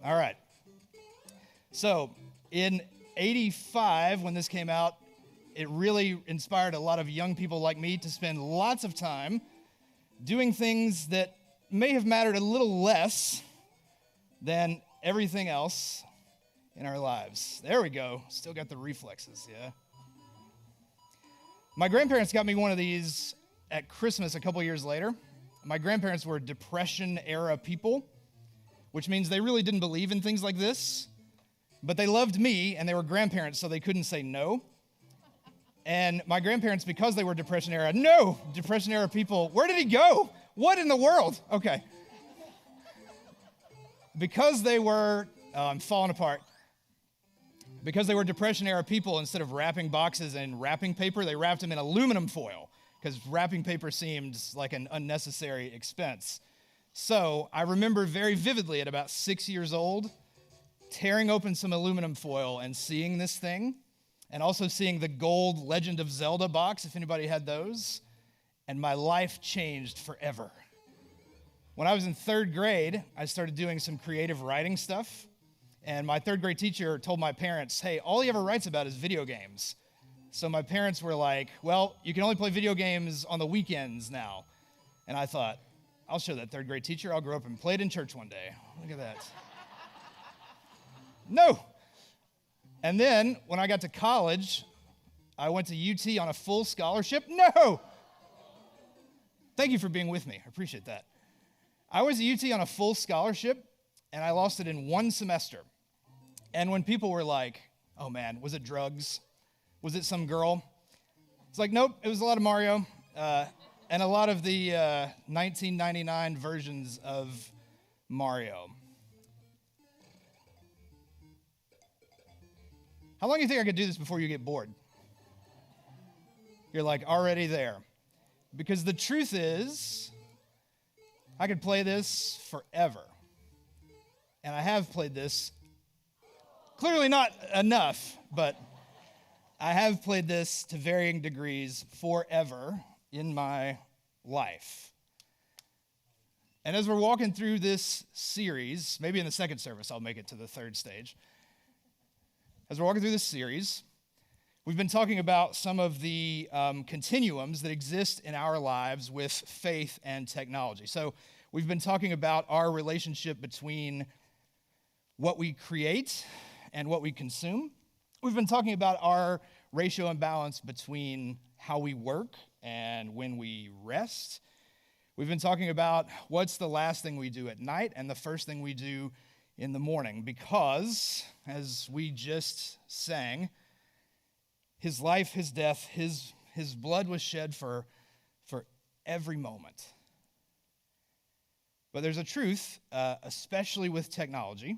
All right. So in 85, when this came out, it really inspired a lot of young people like me to spend lots of time doing things that may have mattered a little less than everything else in our lives. There we go. Still got the reflexes, yeah. My grandparents got me one of these at Christmas a couple years later. My grandparents were Depression-era people, which means they really didn't believe in things like this, but they loved me, and they were grandparents, so they couldn't say no. And my grandparents, because they were Depression-era people, where did he go? What in the world? Okay. Because they were, I'm falling apart. Because they were Depression-era people, instead of wrapping boxes in wrapping paper, they wrapped them in aluminum foil, because wrapping paper seemed like an unnecessary expense. So I remember very vividly at about 6 years old, tearing open some aluminum foil and seeing this thing, and also seeing the gold Legend of Zelda box, if anybody had those, and my life changed forever. When I was in third grade, I started doing some creative writing stuff, and my third grade teacher told my parents, hey, all he ever writes about is video games. So my parents were like, well, you can only play video games on the weekends now. And I thought, I'll show that third grade teacher. I'll grow up and play it in church one day. Look at that. No. And then when I got to college, I went to UT on a full scholarship. No. Thank you for being with me. I appreciate that. I was at UT on a full scholarship, and I lost it in one semester. And when people were like, oh man, was it drugs? Was it some girl? It's like, nope, it was a lot of Mario. And a lot of the 1999 versions of Mario. How long do you think I could do this before you get bored? You're like already there. Because the truth is, I could play this forever. And I have played this. Clearly not enough, but I have played this to varying degrees forever in my life. And as we're walking through this series, maybe in the second service I'll make it to the third stage. As we're walking through this series, we've been talking about some of the continuums that exist in our lives with faith and technology. So we've been talking about our relationship between what we create and what we consume. We've been talking about our ratio and balance between how we work and when we rest. We've been talking about what's the last thing we do at night and the first thing we do in the morning, because, as we just sang, his life, his death, his blood was shed for every moment. But there's a truth, especially with technology,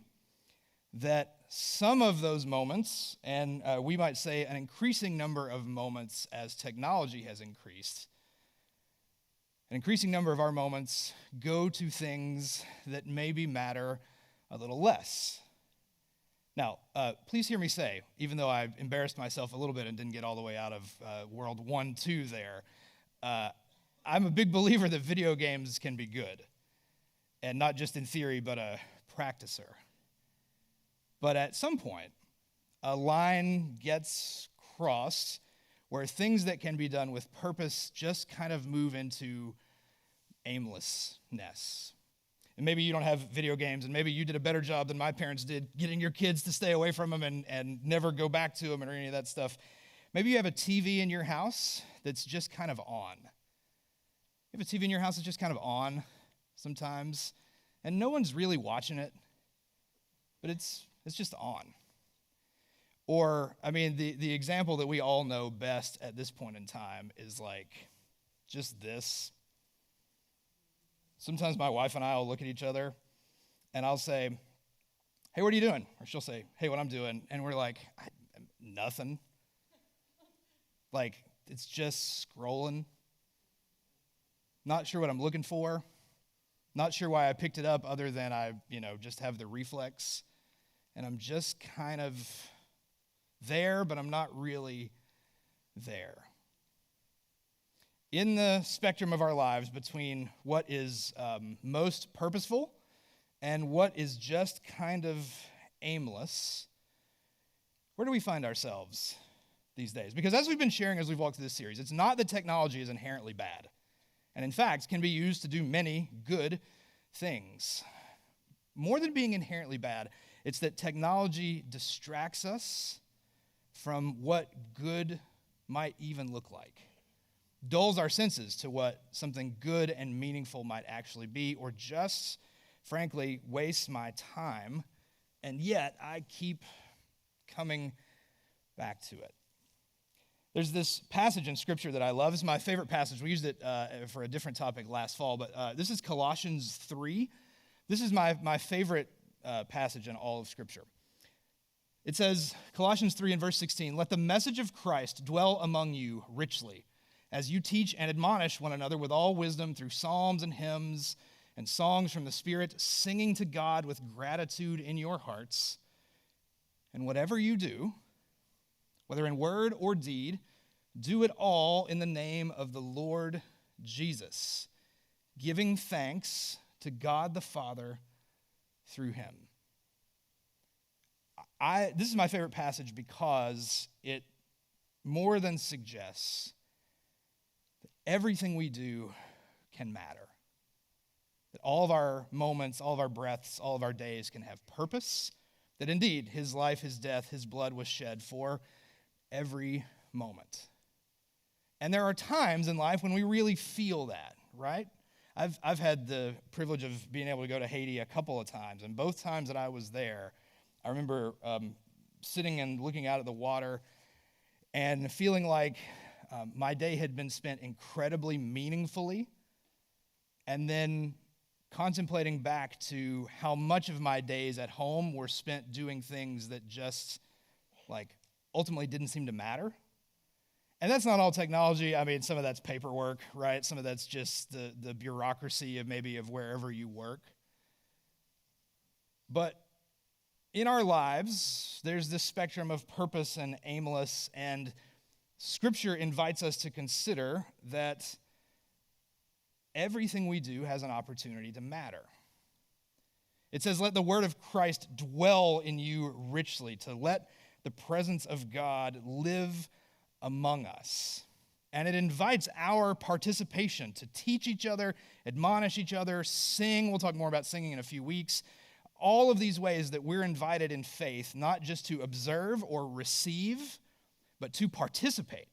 that some of those moments, and we might say an increasing number of moments as technology has increased, an increasing number of our moments go to things that maybe matter a little less. Now, please hear me say, even though I embarrassed myself a little bit and didn't get all the way out of World 1, 2 there, I'm a big believer that video games can be good. And not just in theory, but a practicer. But at some point, a line gets crossed where things that can be done with purpose just kind of move into aimlessness. And maybe you don't have video games, and maybe you did a better job than my parents did getting your kids to stay away from them and never go back to them or any of that stuff. Maybe you have a TV in your house that's just kind of on. You have a TV in your house that's just kind of on sometimes, and no one's really watching it, but it's just on. Or, I mean, the example that we all know best at this point in time is like just this. Sometimes my wife and I will look at each other, and I'll say, hey, what are you doing? Or she'll say, hey, what I'm doing. And we're like, nothing. Like, it's just scrolling. Not sure what I'm looking for. Not sure why I picked it up other than I, just have the reflex. And I'm just kind of there, but I'm not really there. In the spectrum of our lives between what is most purposeful and what is just kind of aimless, where do we find ourselves these days? Because as we've been sharing as we've walked through this series, it's not that technology is inherently bad, and in fact can be used to do many good things. More than being inherently bad, it's that technology distracts us from what good might even look like, dulls our senses to what something good and meaningful might actually be, or just, frankly, wastes my time, and yet I keep coming back to it. There's this passage in Scripture that I love. It's my favorite passage. We used it for a different topic last fall, but this is Colossians 3. This is my favorite passage in all of Scripture. It says, Colossians 3 and verse 16, "Let the message of Christ dwell among you richly, as you teach and admonish one another with all wisdom through psalms and hymns and songs from the Spirit, singing to God with gratitude in your hearts. And whatever you do, whether in word or deed, do it all in the name of the Lord Jesus, giving thanks to God the Father through him." This is my favorite passage because it more than suggests that everything we do can matter. That all of our moments, all of our breaths, all of our days can have purpose. That indeed, his life, his death, his blood was shed for every moment. And there are times in life when we really feel that, right? I've had the privilege of being able to go to Haiti a couple of times, and both times that I was there, I remember sitting and looking out at the water and feeling like my day had been spent incredibly meaningfully, and then contemplating back to how much of my days at home were spent doing things that just ultimately didn't seem to matter. And that's not all technology. I mean, some of that's paperwork, right? Some of that's just the bureaucracy of wherever you work. But in our lives, there's this spectrum of purpose and aimless, and Scripture invites us to consider that everything we do has an opportunity to matter. It says, "Let the word of Christ dwell in you richly," to let the presence of God live among us. And it invites our participation to teach each other, admonish each other, sing. We'll talk more about singing in a few weeks. All of these ways that we're invited in faith, not just to observe or receive, but to participate.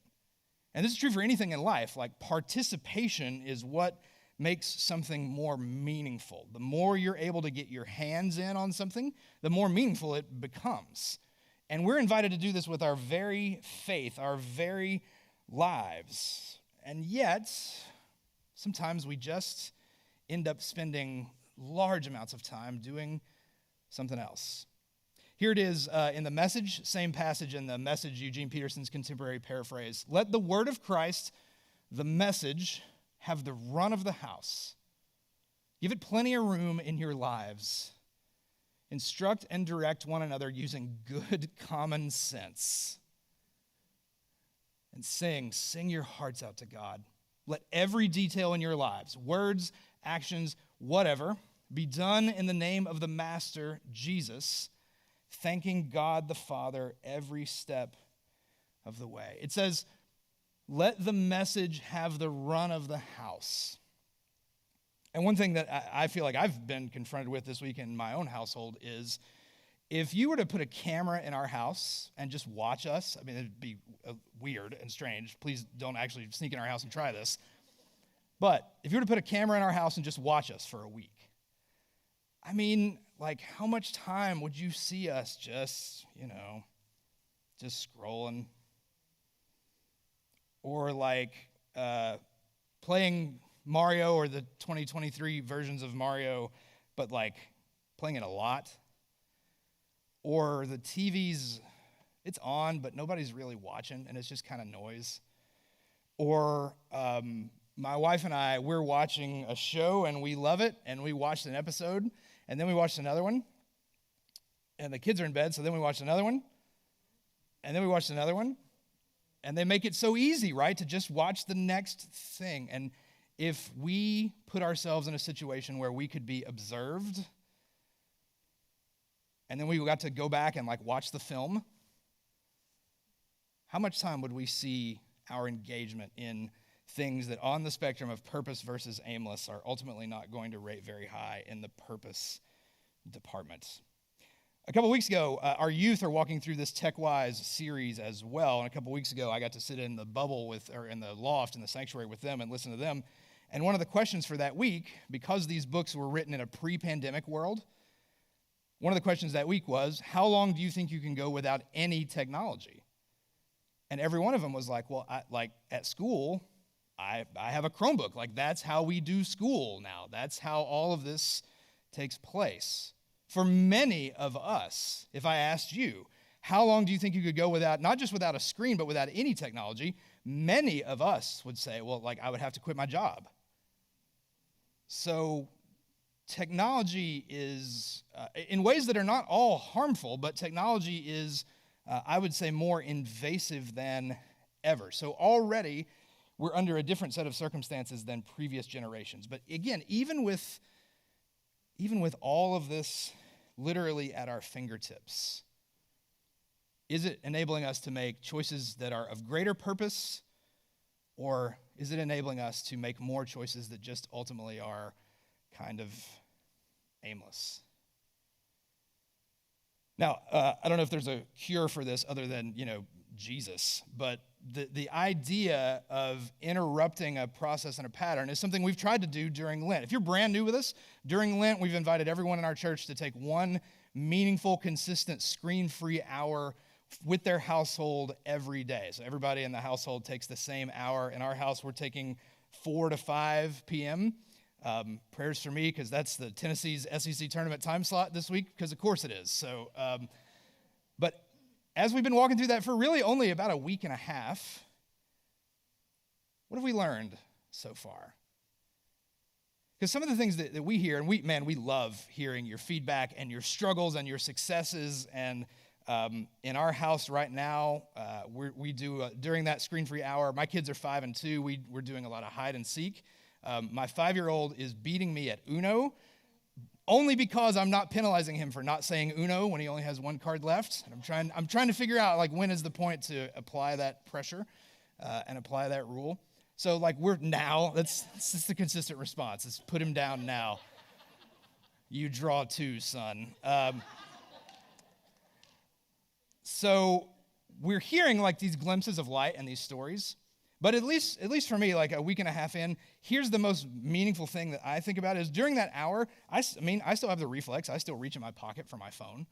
And this is true for anything in life. Participation is what makes something more meaningful. The more you're able to get your hands in on something, the more meaningful it becomes. And we're invited to do this with our very faith, our very lives. And yet, sometimes we just end up spending large amounts of time doing something else. Here it is in the Message, same passage in the Message, Eugene Peterson's contemporary paraphrase. "Let the word of Christ, the message, have the run of the house. Give it plenty of room in your lives. Instruct and direct one another using good common sense. And sing your hearts out to God. Let every detail in your lives, words, actions, whatever, be done in the name of the Master, Jesus, thanking God the Father every step of the way." It says, let the message have the run of the house. And one thing that I feel like I've been confronted with this week in my own household is, if you were to put a camera in our house and just watch us, I mean, it'd be weird and strange. Please don't actually sneak in our house and try this. But if you were to put a camera in our house and just watch us for a week, I mean, how much time would you see us just scrolling? Or playing Mario, or the 2023 versions of Mario, but playing it a lot? Or the TV's, it's on, but nobody's really watching, and it's just kind of noise? Or my wife and I, we're watching a show, and we love it, and we watched an episode, and then we watched another one, and the kids are in bed, so then we watched another one, and then we watched another one, and they make it so easy, right, to just watch the next thing. And if we put ourselves in a situation where we could be observed and then we got to go back and like watch the film, how much time would we see our engagement in things that on the spectrum of purpose versus aimless are ultimately not going to rate very high in the purpose department? A couple weeks ago, our youth are walking through this TechWise series as well, and a couple weeks ago I got to sit in the bubble or in the loft in the sanctuary with them and listen to them. And one of the questions for that week, because these books were written in a pre-pandemic world, one of the questions that week was, how long do you think you can go without any technology? And every one of them was like, well, at school, I have a Chromebook. Like, that's how we do school now. That's how all of this takes place. For many of us, if I asked you, how long do you think you could go without, not just without a screen, but without any technology, many of us would say, well, like, I would have to quit my job. So technology is, in ways that are not all harmful, but technology is, I would say, more invasive than ever. So already we're under a different set of circumstances than previous generations. But again, even with all of this literally at our fingertips, is it enabling us to make choices that are of greater purpose, or is it enabling us to make more choices that just ultimately are kind of aimless? Now, I don't know if there's a cure for this other than, Jesus, but the idea of interrupting a process and a pattern is something we've tried to do during Lent. If you're brand new with us, during Lent, we've invited everyone in our church to take one meaningful, consistent, screen-free hour with their household every day. So everybody in the household takes the same hour. In our house, we're taking 4 to 5 p.m. Prayers for me, because that's the Tennessee's SEC tournament time slot this week, because of course it is. So, but as we've been walking through that for really only about a week and a half, what have we learned so far? Because some of the things that we hear, and we love hearing your feedback and your struggles and your successes. And in our house right now, we do, during that screen-free hour, my kids are 5 and 2, we're doing a lot of hide and seek. My 5-year-old is beating me at Uno, only because I'm not penalizing him for not saying Uno when he only has one card left. And I'm trying to figure out, like, when is the point to apply that pressure and apply that rule. So, like, that's just the consistent response. It's put him down now. You draw 2, son. So we're hearing, like, these glimpses of light and these stories. But at least for me, like a week and a half in, here's the most meaningful thing that I think about is during that hour, I still have the reflex. I still reach in my pocket for my phone.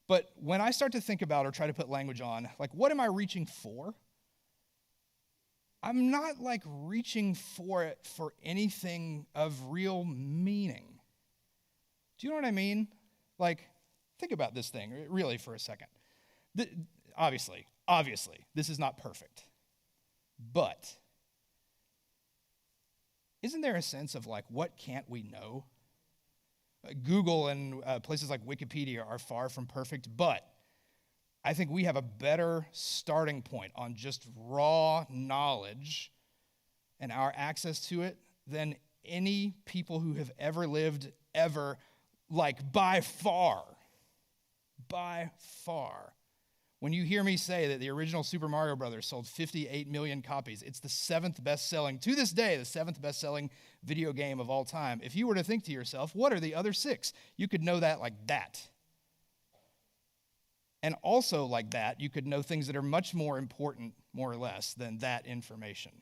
But when I start to think about or try to put language on, like, what am I reaching for? I'm not, like, reaching for it for anything of real meaning. Do you know what I mean? Like, think about this thing really for a second. Obviously, this is not perfect. But isn't there a sense of, like, what can't we know? Google and places like Wikipedia are far from perfect, but I think we have a better starting point on just raw knowledge and our access to it than any people who have ever lived, ever, like, by far. By far. When you hear me say that the original Super Mario Brothers sold 58 million copies, it's the 7th best-selling, to this day, the 7th best-selling video game of all time. If you were to think to yourself, what are the other 6? You could know that like that. And also like that, you could know things that are much more important, more or less, than that information.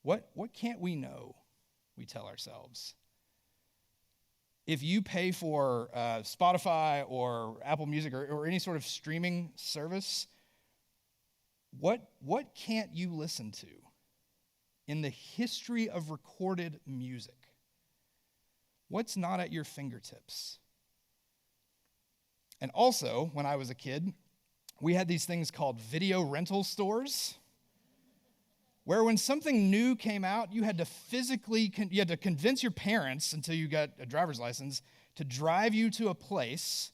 What can't we know, we tell ourselves? If you pay for Spotify or Apple Music or any sort of streaming service, what can't you listen to in the history of recorded music? What's not at your fingertips? And also, when I was a kid, we had these things called video rental stores, where when something new came out, you had to convince your parents until you got a driver's license to drive you to a place.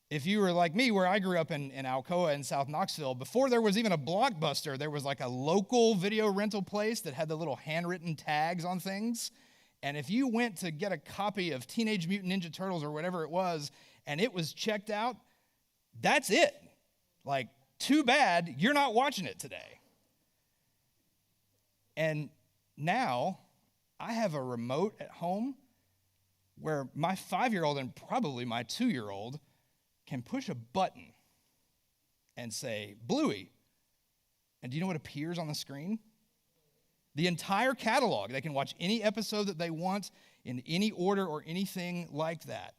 If you were like me, where I grew up in Alcoa in South Knoxville, before there was even a Blockbuster, there was like a local video rental place that had the little handwritten tags on things. And if you went to get a copy of Teenage Mutant Ninja Turtles or whatever it was, and it was checked out, that's it. Like, too bad you're not watching it today. And now I have a remote at home where my 5-year-old and probably my 2-year-old can push a button and say, Bluey. And do you know what appears on the screen? The entire catalog. They can watch any episode that they want in any order or anything like that.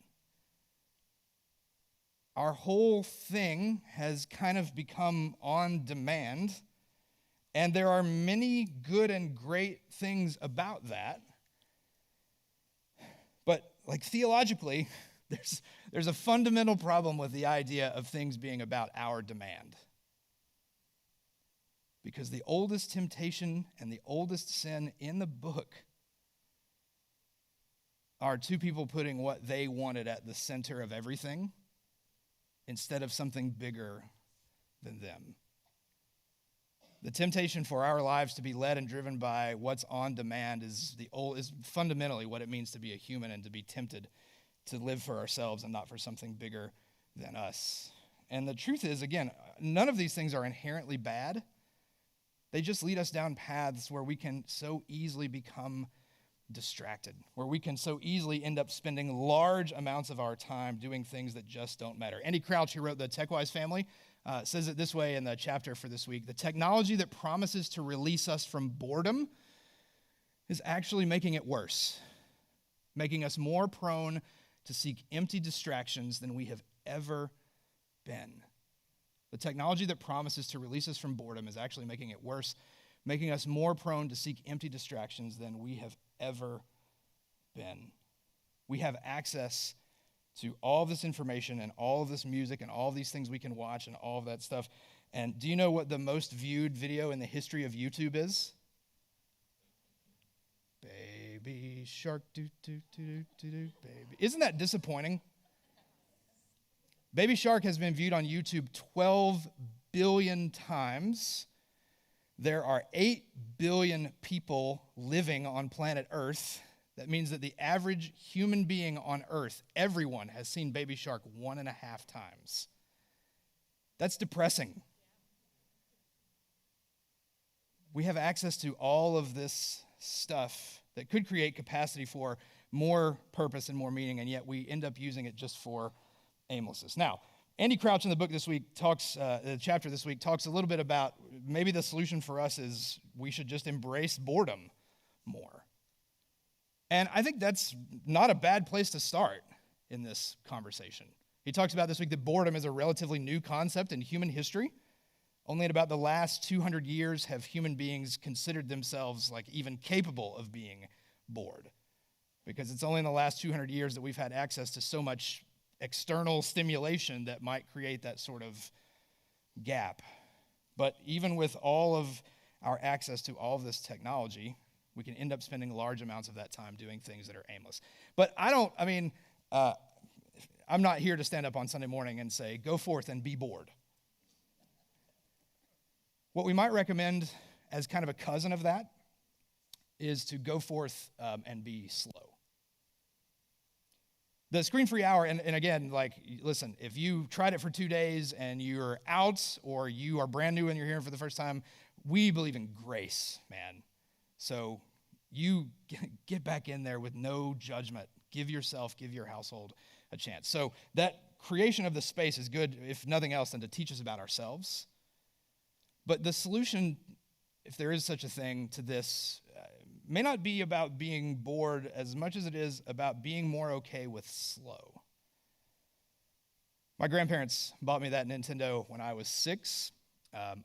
Our whole thing has kind of become on demand, and there are many good and great things about that. But like theologically, there's a fundamental problem with the idea of things being about our demand. Because the oldest temptation and the oldest sin in the book are two people putting what they wanted at the center of everything instead of something bigger than them. The temptation for our lives to be led and driven by what's on demand is fundamentally what it means to be a human and to be tempted to live for ourselves and not for something bigger than us. And the truth is, again, none of these things are inherently bad. They just lead us down paths where we can so easily become distracted, where we can so easily end up spending large amounts of our time doing things that just don't matter. Andy Crouch, who wrote the TechWise Family, says it this way in the chapter for this week: the technology that promises to release us from boredom is actually making it worse, making us more prone to seek empty distractions than we have ever been. The technology that promises to release us from boredom is actually making it worse, making us more prone to seek empty distractions than we have ever been. We have access to all of this information and all of this music and all of these things we can watch and all of that stuff. And do you know what the most viewed video in the history of YouTube is? Baby shark, do, do, do, do, do, baby. Isn't that disappointing? Baby Shark has been viewed on YouTube 12 billion times. There are 8 billion people living on planet Earth. That means that the average human being on Earth, everyone has seen Baby Shark 1.5 times. That's depressing. We have access to all of this stuff that could create capacity for more purpose and more meaning, and yet we end up using it just for aimlessness. Now, Andy Crouch in the book this week the chapter this week talks a little bit about maybe the solution for us is we should just embrace boredom more. And I think that's not a bad place to start in this conversation. He talks about this week that boredom is a relatively new concept in human history. Only in about the last 200 years have human beings considered themselves like even capable of being bored. Because it's only in the last 200 years that we've had access to so much external stimulation that might create that sort of gap. But even with all of our access to all of this technology, we can end up spending large amounts of that time doing things that are aimless. But I'm not here to stand up on Sunday morning and say, go forth and be bored. What we might recommend as kind of a cousin of that is to go forth and be slow. The screen-free hour, and again, listen, if you tried it for 2 days and you're out or you are brand new and you're hearing for the first time, we believe in grace, man. So you get back in there with no judgment. Give yourself, give your household a chance. So that creation of the space is good, if nothing else, than to teach us about ourselves. But the solution, if there is such a thing to this, may not be about being bored as much as it is about being more okay with slow. My grandparents bought me that Nintendo when I was 6.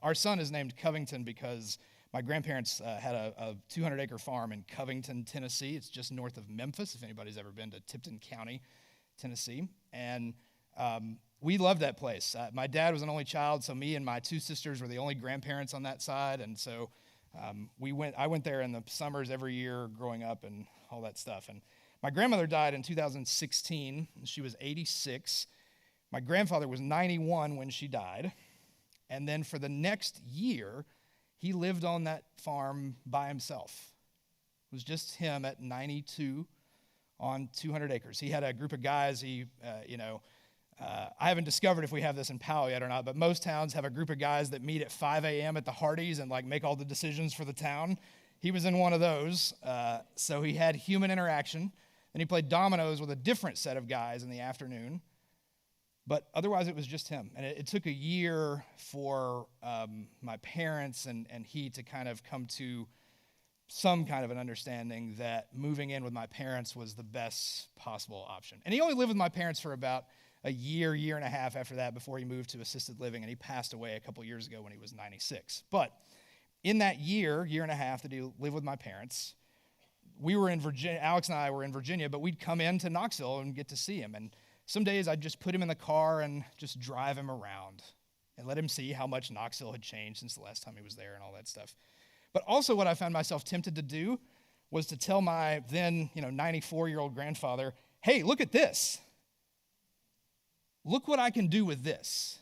Our son is named Covington because my grandparents had a 200-acre farm in Covington, Tennessee. It's just north of Memphis, if anybody's ever been to Tipton County, Tennessee. And we loved that place. My dad was an only child, so me and my 2 sisters were the only grandparents on that side, and so I went there in the summers every year growing up and all that stuff. And my grandmother died in 2016, and she was 86. My grandfather was 91 when she died. And then for the next year, he lived on that farm by himself. It was just him at 92 on 200 acres. He had a group of guys. I haven't discovered if we have this in Powell yet or not, but most towns have a group of guys that meet at 5 a.m. at the Hardee's and like make all the decisions for the town. He was in one of those, so he had human interaction. Then he played dominoes with a different set of guys in the afternoon. But otherwise, it was just him. And it took a year for my parents and he to kind of come to some kind of an understanding that moving in with my parents was the best possible option. And he only lived with my parents for about a year and a half after that before he moved to assisted living, and he passed away a couple years ago when he was 96. But in that year and a half that he lived with my parents, we were in Virginia, Alex and I were in Virginia, but we'd come into Knoxville and get to see him. And some days I'd just put him in the car and just drive him around and let him see how much Knoxville had changed since the last time he was there and all that stuff. But also what I found myself tempted to do was to tell my then, 94-year-old grandfather, hey, look at this. Look what I can do with this.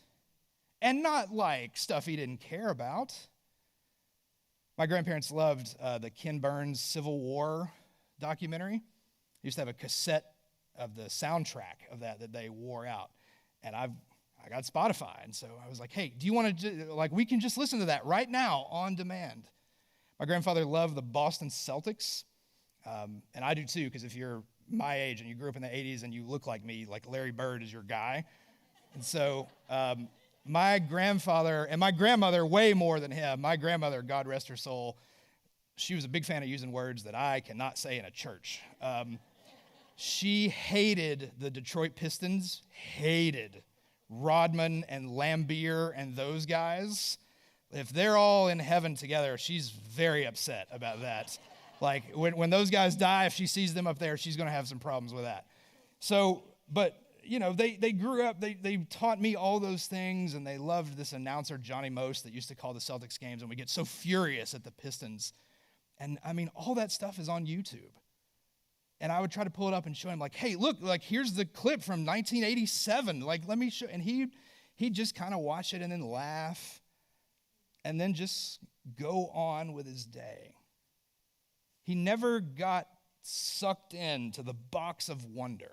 And not like stuff he didn't care about. My grandparents loved the Ken Burns Civil War documentary. They used to have a cassette of the soundtrack of that they wore out. And I got Spotify, and so I was like, hey, do you want to, we can just listen to that right now on demand. My grandfather loved the Boston Celtics, and I do too, because if you're my age and you grew up in the 80s and you look like me, like Larry Bird is your guy. And so my grandfather and my grandmother, way more than him, my grandmother, God rest her soul, she was a big fan of using words that I cannot say in a church. She hated the Detroit Pistons, hated Rodman and Lambier and those guys. If they're all in heaven together, she's very upset about that. Like, when those guys die, if she sees them up there, she's going to have some problems with that. So, but, they grew up, they taught me all those things, and they loved this announcer, Johnny Most, that used to call the Celtics games, and we get so furious at the Pistons. And, all that stuff is on YouTube. And I would try to pull it up and show him, like, hey, look, here's the clip from 1987. Let me show. And he'd just kind of watch it and then laugh, and then just go on with his day. He never got sucked into the box of wonder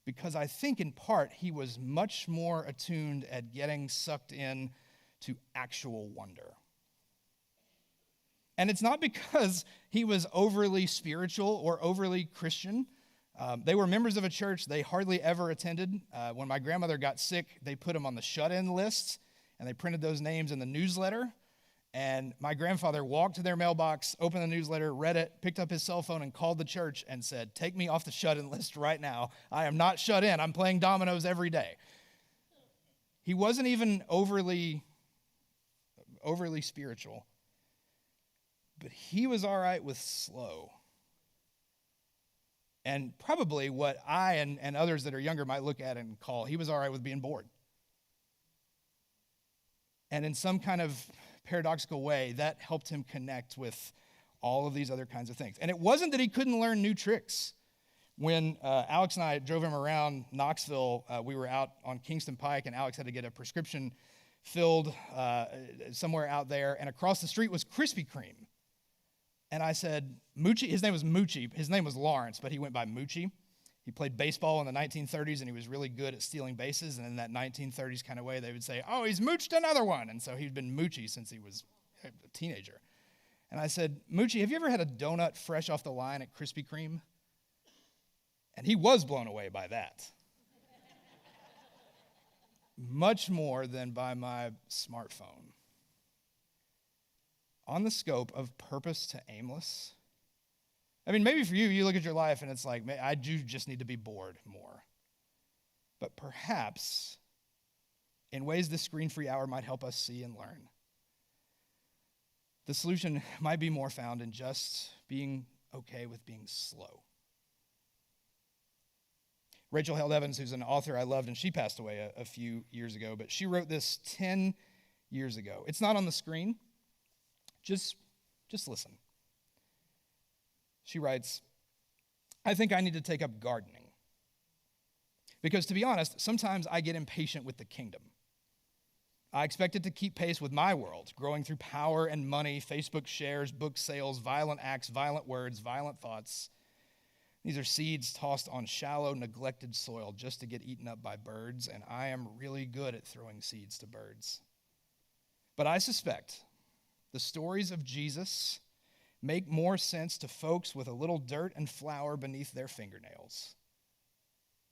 because I think in part he was much more attuned at getting sucked in to actual wonder. And it's not because he was overly spiritual or overly Christian. They were members of a church they hardly ever attended. When my grandmother got sick, they put him on the shut-in list, and they printed those names in the newsletter. And my grandfather walked to their mailbox, opened the newsletter, read it, picked up his cell phone, and called the church and said, take me off the shut-in list right now. I am not shut in. I'm playing dominoes every day. He wasn't even overly spiritual, but he was all right with slow. And probably what I and others that are younger might look at and call, he was all right with being bored. And in some kind of paradoxical way, that helped him connect with all of these other kinds of things. And it wasn't that he couldn't learn new tricks. When Alex and I drove him around Knoxville, we were out on Kingston Pike, and Alex had to get a prescription filled somewhere out there, and across the street was Krispy Kreme. And I said, Moochie, his name was Moochie. His name was Lawrence, but he went by Moochie. He played baseball in the 1930s, and he was really good at stealing bases. And in that 1930s kind of way, they would say, oh, he's mooched another one. And so he'd been Moochie since he was a teenager. And I said, Moochie, have you ever had a donut fresh off the line at Krispy Kreme? And he was blown away by that. Much more than by my smartphone. On the scope of purpose to aimless. Maybe for you, you look at your life and it's like, I do just need to be bored more. But perhaps, in ways this screen-free hour might help us see and learn, the solution might be more found in just being okay with being slow. Rachel Held Evans, who's an author I loved, and she passed away a few years ago, but she wrote this 10 years ago. It's not on the screen. Just listen. She writes, I think I need to take up gardening. Because to be honest, sometimes I get impatient with the kingdom. I expect it to keep pace with my world, growing through power and money, Facebook shares, book sales, violent acts, violent words, violent thoughts. These are seeds tossed on shallow, neglected soil just to get eaten up by birds, and I am really good at throwing seeds to birds. But I suspect the stories of Jesus make more sense to folks with a little dirt and flour beneath their fingernails,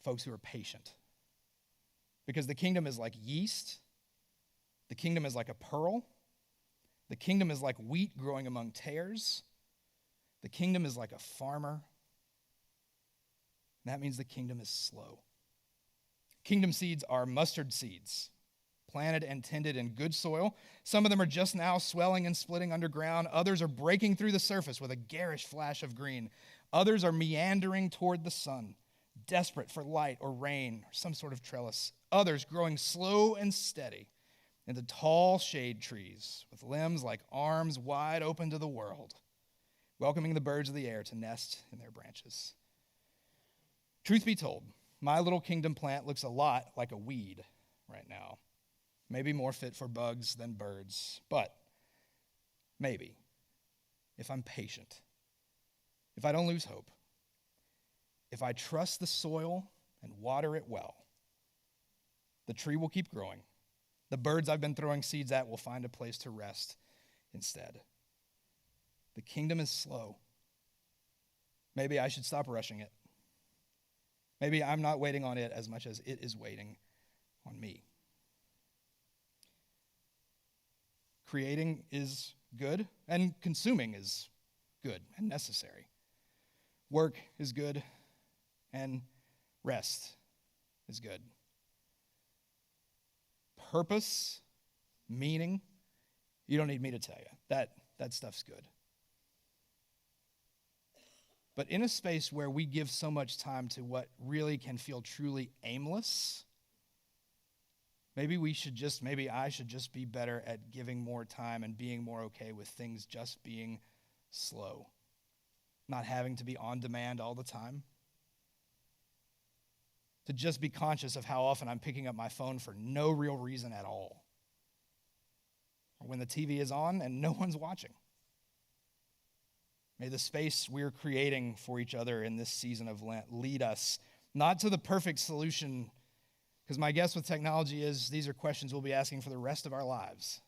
folks who are patient. Because the kingdom is like yeast. The kingdom is like a pearl. The kingdom is like wheat growing among tares. The kingdom is like a farmer. And that means the kingdom is slow. Kingdom seeds are mustard seeds, planted and tended in good soil. Some of them are just now swelling and splitting underground. Others are breaking through the surface with a garish flash of green. Others are meandering toward the sun, desperate for light or rain or some sort of trellis. Others growing slow and steady into tall shade trees with limbs like arms wide open to the world, welcoming the birds of the air to nest in their branches. Truth be told, my little kingdom plant looks a lot like a weed right now. Maybe more fit for bugs than birds, but maybe, if I'm patient, if I don't lose hope, if I trust the soil and water it well, the tree will keep growing. The birds I've been throwing seeds at will find a place to rest instead. The kingdom is slow. Maybe I should stop rushing it. Maybe I'm not waiting on it as much as it is waiting on me. Creating is good, and consuming is good and necessary. Work is good, and rest is good. Purpose, meaning, you don't need me to tell you. That stuff's good. But in a space where we give so much time to what really can feel truly aimless, maybe I should just be better at giving more time and being more okay with things just being slow, not having to be on demand all the time. To just be conscious of how often I'm picking up my phone for no real reason at all. Or when the TV is on and no one's watching. May the space we're creating for each other in this season of Lent lead us not to the perfect solution, because my guess with technology is these are questions we'll be asking for the rest of our lives.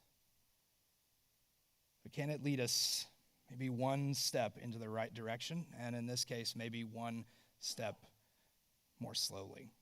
But can it lead us maybe one step into the right direction, and in this case, maybe one step more slowly?